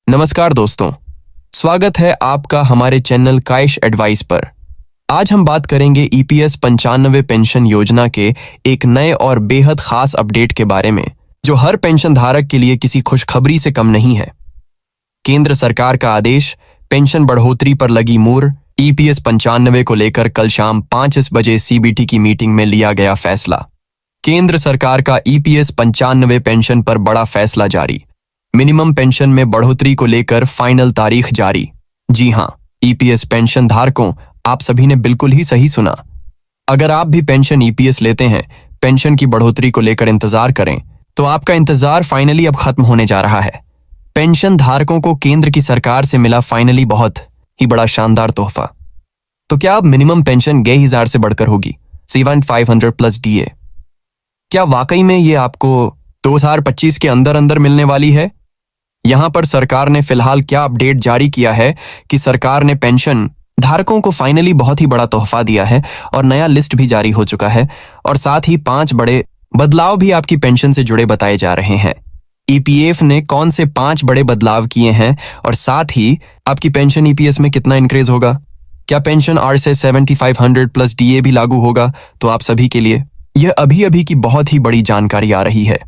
नमस्कार दोस्तों, स्वागत है आपका हमारे चैनल काइश एडवाइस पर। आज हम बात करेंगे ईपीएस 95 पेंशन योजना के एक नए और बेहद खास अपडेट के बारे में, जो हर पेंशन धारक के लिए किसी खुशखबरी से कम नहीं है। केंद्र सरकार का आदेश, पेंशन बढ़ोतरी पर लगी मुहर। ईपीएस 95 को लेकर कल शाम 5 बजे सीबीटी की मीटिंग में लिया गया फैसला। केंद्र सरकार का ईपीएस 95 पेंशन पर बड़ा फैसला जारी। मिनिमम पेंशन में बढ़ोतरी को लेकर फाइनल तारीख जारी। जी हां, ईपीएस पेंशन धारकों, आप सभी ने बिल्कुल ही सही सुना। अगर आप भी पेंशन ईपीएस लेते हैं, पेंशन की बढ़ोतरी को लेकर इंतजार करें, तो आपका इंतजार फाइनली अब खत्म होने जा रहा है। पेंशन धारकों को केंद्र की सरकार से मिला फाइनली बहुत ही बड़ा शानदार तोहफा। तो क्या अब मिनिमम पेंशन 1000 से बढ़कर होगी 7500 प्लस डीए? क्या वाकई में ये आपको 2025 के अंदर अंदर मिलने वाली है? यहां पर सरकार ने फिलहाल क्या अपडेट जारी किया है कि सरकार ने पेंशन धारकों को फाइनली बहुत ही बड़ा तोहफा दिया है और नया लिस्ट भी जारी हो चुका है, और साथ ही 5 बड़े बदलाव भी आपकी पेंशन से जुड़े बताए जा रहे हैं। ईपीएफ ने कौन से 5 बड़े बदलाव किए हैं और साथ ही आपकी पेंशन ईपीएस में कितना इंक्रीज होगा? क्या पेंशन आर से 7500 प्लस डीए भी लागू होगा? तो आप सभी के लिए यह अभी की बहुत ही बड़ी जानकारी आ रही है।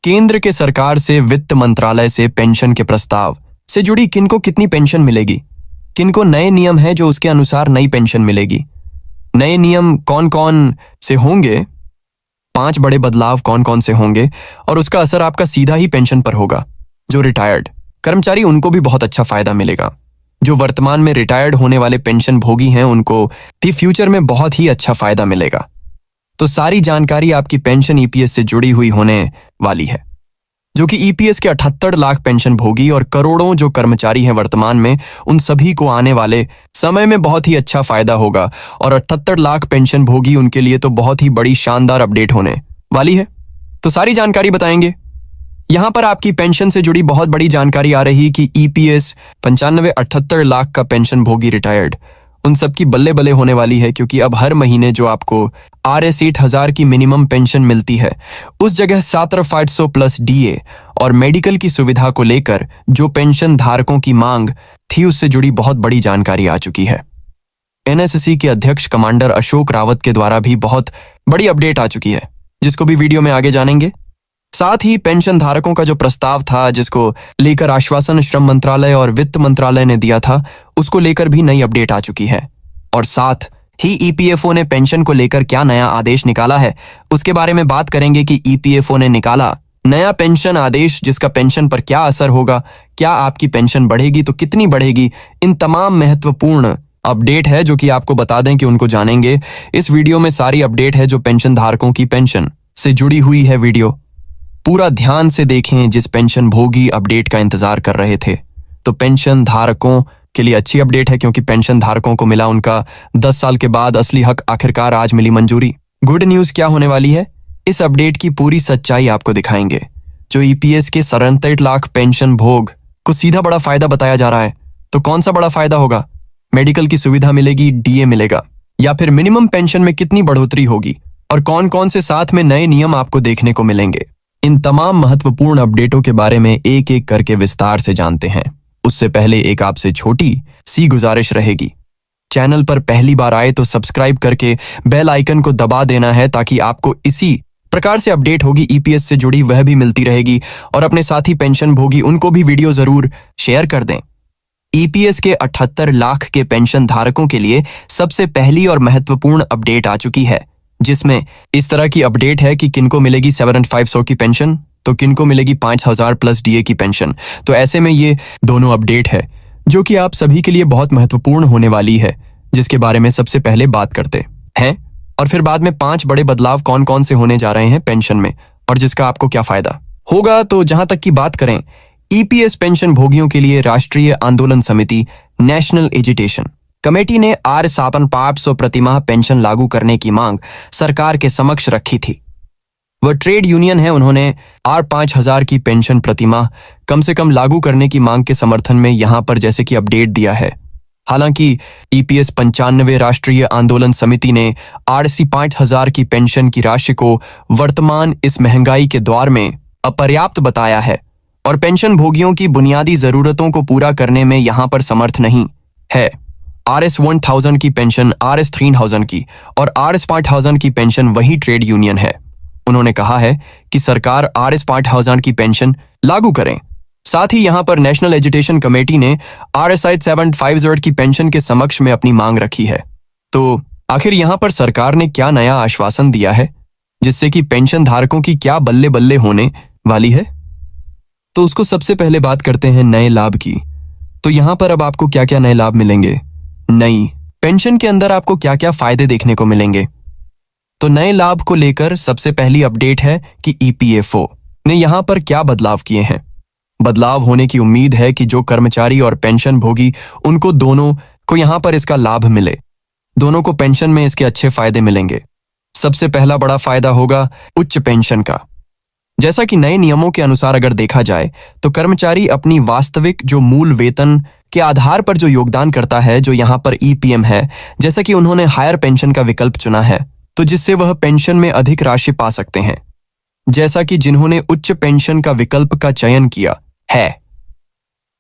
केंद्र के सरकार से वित्त मंत्रालय से पेंशन के प्रस्ताव से जुड़ी किनको कितनी पेंशन मिलेगी, किनको नए नियम है जो उसके अनुसार नई पेंशन मिलेगी, नए नियम कौन कौन से होंगे, 5 बड़े बदलाव कौन कौन से होंगे, और उसका असर आपका सीधा ही पेंशन पर होगा। जो रिटायर्ड कर्मचारी, उनको भी बहुत अच्छा फायदा मिलेगा। जो वर्तमान में रिटायर्ड होने वाले पेंशन भोगी हैं, उनको भी फ्यूचर में बहुत ही अच्छा फायदा मिलेगा। तो सारी जानकारी आपकी पेंशन ईपीएस से जुड़ी हुई होने वाली है, जो कि ईपीएस के 78 लाख पेंशन भोगी और करोड़ों जो कर्मचारी हैं वर्तमान में, उन सभी को आने वाले समय में बहुत ही अच्छा फायदा होगा। और 78 लाख पेंशन भोगी, उनके लिए तो बहुत ही बड़ी शानदार अपडेट होने वाली है। तो सारी जानकारी बताएंगे। यहां पर आपकी पेंशन से जुड़ी बहुत बड़ी जानकारी आ रही कि ईपीएस 95 78 लाख का पेंशन भोगी रिटायर्ड, उन सबकी बल्ले बल्ले होने वाली है, क्योंकि अब हर महीने जो आपको RS 8000 की मिनिमम पेंशन मिलती है, उस जगह 7500 प्लस डीए और मेडिकल की सुविधा को लेकर जो पेंशन धारकों की मांग थी, उससे जुड़ी बहुत बड़ी जानकारी आ चुकी है। एनएसएससी के अध्यक्ष कमांडर अशोक रावत के द्वारा भी बहुत बड़ी अपडेट आ चुकी है, जिसको भी वीडियो में आगे जानेंगे। साथ ही पेंशन धारकों का जो प्रस्ताव था, जिसको लेकर आश्वासन श्रम मंत्रालय और वित्त मंत्रालय ने दिया था, उसको लेकर भी नई अपडेट आ चुकी है। और साथ ही ईपीएफओ ने पेंशन को लेकर क्या नया आदेश निकाला है, उसके बारे में बात करेंगे कि ईपीएफओ ने निकाला नया पेंशन आदेश, जिसका पेंशन पर क्या असर होगा, क्या आपकी पेंशन बढ़ेगी तो कितनी बढ़ेगी। इन तमाम महत्वपूर्ण अपडेट है जो कि आपको बता दें कि उनको जानेंगे। इस वीडियो में सारी अपडेट है जो पेंशन धारकों की पेंशन से जुड़ी हुई है। वीडियो पूरा ध्यान से देखें, जिस पेंशन भोगी अपडेट का इंतजार कर रहे थे। तो पेंशन धारकों के लिए अच्छी अपडेट है, क्योंकि पेंशन धारकों को मिला उनका 10 साल के बाद असली हक, आखिरकार आज मिली मंजूरी। गुड न्यूज क्या होने वाली है, इस अपडेट की पूरी सच्चाई आपको दिखाएंगे। जो ईपीएस के 67 लाख पेंशन भोग को सीधा बड़ा फायदा बताया जा रहा है, तो कौन सा बड़ा फायदा होगा? मेडिकल की सुविधा मिलेगी, डीए मिलेगा, या फिर मिनिमम पेंशन में कितनी बढ़ोतरी होगी, और कौन कौन से साथ में नए नियम आपको देखने को मिलेंगे। इन तमाम महत्वपूर्ण अपडेटों के बारे में एक एक करके विस्तार से जानते हैं। उससे पहले एक आपसे छोटी सी गुजारिश रहेगी, चैनल पर पहली बार आए तो सब्सक्राइब करके बेल आइकन को दबा देना है, ताकि आपको इसी प्रकार से अपडेट होगी ईपीएस से जुड़ी वह भी मिलती रहेगी। और अपने साथी पेंशन भोगी, उनको भी वीडियो जरूर शेयर कर दें। ईपीएस के 78 लाख के पेंशन धारकों के लिए सबसे पहली और महत्वपूर्ण अपडेट आ चुकी है, जिसमें इस तरह की अपडेट है कि किनको मिलेगी 7500 की पेंशन, तो किनको मिलेगी 5000 प्लस डीए की पेंशन। तो ऐसे में ये दोनों अपडेट है जो कि आप सभी के लिए बहुत महत्वपूर्ण होने वाली है, जिसके बारे में सबसे पहले बात करते हैं, और फिर बाद में 5 बड़े बदलाव कौन कौन से होने जा रहे हैं पेंशन में, और जिसका आपको क्या फायदा होगा। तो जहां तक की बात करें, ईपीएस पेंशन भोगियों के लिए राष्ट्रीय आंदोलन समिति नेशनल एजिटेशन कमेटी ने R7500 प्रतिमाह पेंशन लागू करने की मांग सरकार के समक्ष रखी थी। वह ट्रेड यूनियन है, उन्होंने R5000 की पेंशन प्रतिमाह कम से कम लागू करने की मांग के समर्थन में यहां पर जैसे कि अपडेट दिया है। हालांकि ईपीएस 95 राष्ट्रीय आंदोलन समिति ने RC 5000 की पेंशन की राशि को वर्तमान इस महंगाई के दौर में अपर्याप्त बताया है और पेंशन भोगियों की बुनियादी जरूरतों को पूरा करने में यहाँ पर समर्थ नहीं है। RS 1000 की पेंशन RS 3000 की और RS 5000 की पेंशन वही ट्रेड यूनियन है। उन्होंने कहा है कि सरकार RS 5000 की पेंशन लागू करें। साथ ही यहाँ पर नेशनल एजुकेशन कमेटी ने RSI 750 की पेंशन के समक्ष में अपनी मांग रखी है। तो आखिर यहाँ पर सरकार ने क्या नया आश्वासन दिया है जिससे कि पेंशन धारकों की क्या बल्ले बल्ले होने वाली है? तो उसको सबसे पहले बात करते हैं नए लाभ की। तो यहाँ पर अब आपको क्या क्या नए लाभ मिलेंगे, नई पेंशन के अंदर आपको क्या क्या फायदे देखने को मिलेंगे। तो नए लाभ को लेकर सबसे पहली अपडेट है कि EPFO ने यहाँ पर क्या बदलाव किए हैं। बदलाव होने की उम्मीद है कि जो कर्मचारी और पेंशन भोगी उनको दोनों को यहाँ पर इसका लाभ मिले, दोनों को पेंशन में इसके अच्छे फायदे मिलेंगे। सबसे पहला बड़ा फायदा होगा उच्च पेंशन का। जैसा कि नए नियमों के अनुसार अगर देखा जाए तो कर्मचारी अपनी वास्तविक जो मूल वेतन के आधार पर जो योगदान करता है, जो यहाँ पर EPM है, जैसा कि उन्होंने हायर पेंशन का विकल्प चुना है तो जिससे वह पेंशन में अधिक राशि पा सकते हैं। जैसा कि जिन्होंने उच्च पेंशन का विकल्प का चयन किया है,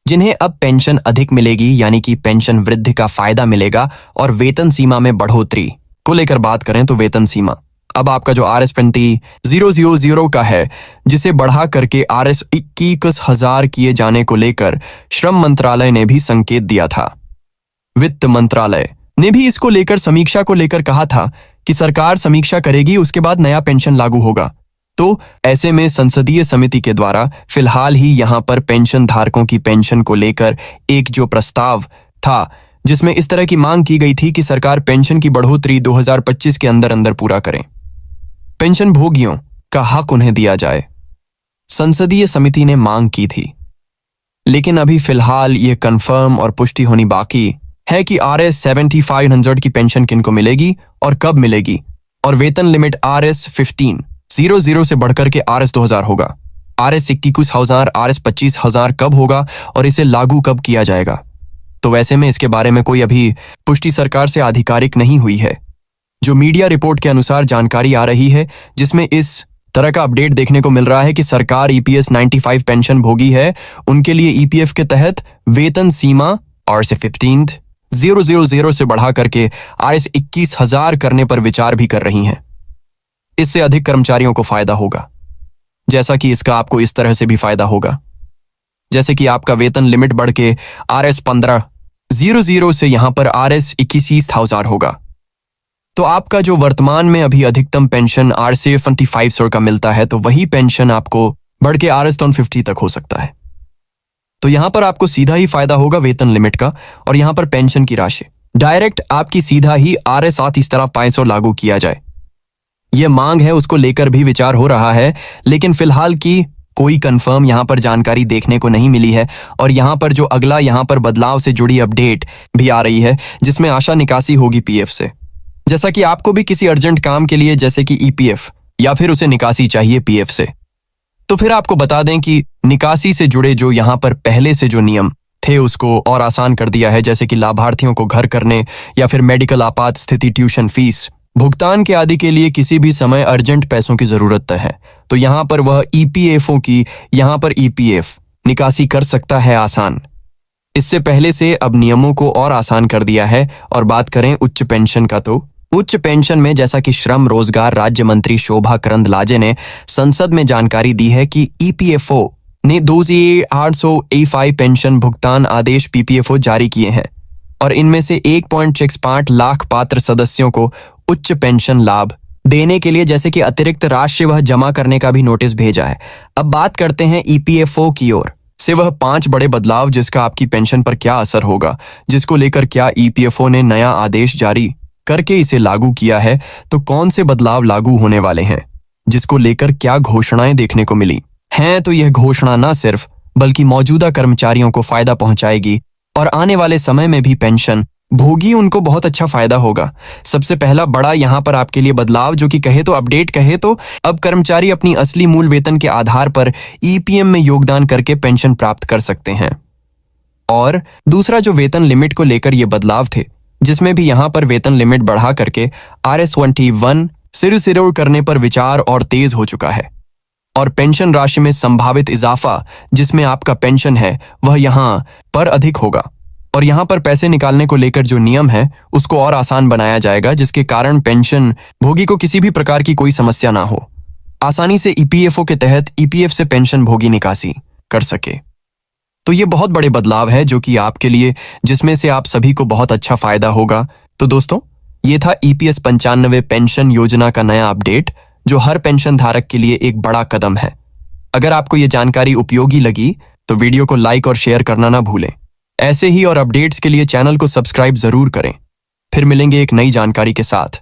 जिन्हें अब पेंशन अधिक मिलेगी, यानी कि पेंशन वृद्धि का फायदा मिलेगा। और वेतन सीमा में बढ़ोतरी को लेकर बात करें तो वेतन सीमा अब आपका जो RS 20,000 का है, जिसे बढ़ा करके RS 21,000 किए जाने को लेकर श्रम मंत्रालय ने भी संकेत दिया था। वित्त मंत्रालय ने भी इसको लेकर समीक्षा को लेकर कहा था कि सरकार समीक्षा करेगी, उसके बाद नया पेंशन लागू होगा। तो ऐसे में संसदीय समिति के द्वारा फिलहाल ही यहाँ पर पेंशन धारकों की पेंशन को लेकर एक जो प्रस्ताव था, जिसमें इस तरह की मांग की गई थी कि सरकार पेंशन की बढ़ोतरी 2025 के अंदर अंदर पूरा करें, पेंशन भोगियों का हक उन्हें दिया जाए। संसदीय समिति ने मांग की थी, लेकिन अभी फिलहाल ये कंफर्म और पुष्टि होनी बाकी है कि RS 7500 की पेंशन किनको मिलेगी और कब मिलेगी। और वेतन लिमिट RS 1500 से बढ़कर के RS 2000 होगा। RS 21,000, RS 25,000 कब होगा और इसे लागू कब किया जाएगा? तो वैसे में इसके बारे में कोई अभी पुष्टि सरकार से आधिकारिक नहीं हुई है। जो मीडिया रिपोर्ट के अनुसार जानकारी आ रही है, जिसमें इस तरह का अपडेट देखने को मिल रहा है कि सरकार EPS 95 पेंशन भोगी है, उनके लिए EPF के तहत वेतन सीमा RS 15,000 से बढ़ा करके RS 21,000 करने पर विचार भी कर रही हैं। इससे अधिक कर्मचारियों को फायदा होगा, जैसा कि इसका आपको इस तरह से भी फायदा होगा, जैसे कि आपका वेतन लिमिट बढ़ के RS 15,000 से यहां पर RS 21,000 होगा। तो आपका जो वर्तमान में अभी अधिकतम पेंशन RS 7500 का मिलता है, तो वही पेंशन आपको बढ़ के RS 150 तक हो सकता है। तो यहां पर आपको सीधा ही फायदा होगा वेतन लिमिट का। और यहां पर पेंशन की राशि डायरेक्ट आपकी सीधा ही RS 7500 लागू किया जाए, यह मांग है, उसको लेकर भी विचार हो रहा है। लेकिन फिलहाल की कोई कंफर्म यहाँ पर जानकारी देखने को नहीं मिली है। और यहाँ पर जो अगला यहाँ पर बदलाव से जुड़ी अपडेट भी आ रही है, जिसमें आशा निकासी होगी PF से। जैसा कि आपको भी किसी अर्जेंट काम के लिए जैसे कि EPF या फिर उसे निकासी चाहिए PF से, तो फिर आपको बता दें कि निकासी से जुड़े जो यहाँ पर पहले से जो नियम थे उसको और आसान कर दिया है। जैसे कि लाभार्थियों को घर करने या फिर मेडिकल आपात स्थिति, ट्यूशन फीस भुगतान के आदि के लिए किसी भी समय अर्जेंट पैसों की जरूरत है, तो यहाँ पर वह EPFO की यहाँ पर EPF निकासी कर सकता है आसान। इससे पहले से अब नियमों को और आसान कर दिया है। और बात करें उच्च पेंशन का, तो उच्च पेंशन में जैसा कि श्रम रोजगार राज्य मंत्री शोभा करंदलाजे ने संसद में जानकारी दी है कि EPFO ने 2885 पेंशन भुगतान आदेश PPFO जारी किए हैं और इनमें से 1.65 लाख पात्र सदस्यों को उच्च पेंशन लाभ देने के लिए जैसे कि अतिरिक्त राशि वह जमा करने का भी नोटिस भेजा है। अब बात करते हैं EPFO की ओर से वह 5 बड़े बदलाव, जिसका आपकी पेंशन पर क्या असर होगा, जिसको लेकर क्या EPFO ने नया आदेश जारी करके इसे लागू किया है, तो कौन से बदलाव लागू होने वाले हैं, जिसको लेकर क्या घोषणाएं देखने को मिली हैं। तो यह घोषणा न सिर्फ बल्कि मौजूदा कर्मचारियों को फायदा पहुंचाएगी और आने वाले समय में भी पेंशन भोगी उनको बहुत अच्छा फायदा होगा। सबसे पहला बड़ा यहाँ पर आपके लिए बदलाव, जो कि कहे तो अपडेट कहे तो अब कर्मचारी अपनी असली मूल वेतन के आधार पर EPM में योगदान करके पेंशन प्राप्त कर सकते हैं। और दूसरा जो वेतन लिमिट को लेकर ये बदलाव थे, जिसमें भी यहाँ पर वेतन लिमिट बढ़ा करके RS 21 सिर करने पर विचार और तेज हो चुका है। और पेंशन राशि में संभावित इजाफा जिसमें आपका पेंशन है वह यहाँ पर अधिक होगा। और यहाँ पर पैसे निकालने को लेकर जो नियम है उसको और आसान बनाया जाएगा, जिसके कारण पेंशन भोगी को किसी भी प्रकार की कोई समस्या ना हो, आसानी से ईपीएफओ के तहत ईपीएफ से पेंशन भोगी निकासी कर सके। तो ये बहुत बड़े बदलाव है जो कि आपके लिए, जिसमें से आप सभी को बहुत अच्छा फायदा होगा। तो दोस्तों, ये था ईपीएस 95 पेंशन योजना का नया अपडेट, जो हर पेंशन धारक के लिए एक बड़ा कदम है। अगर आपको ये जानकारी उपयोगी लगी तो वीडियो को लाइक और शेयर करना ना भूलें। ऐसे ही और अपडेट्स के लिए चैनल को सब्सक्राइब जरूर करें। फिर मिलेंगे एक नई जानकारी के साथ।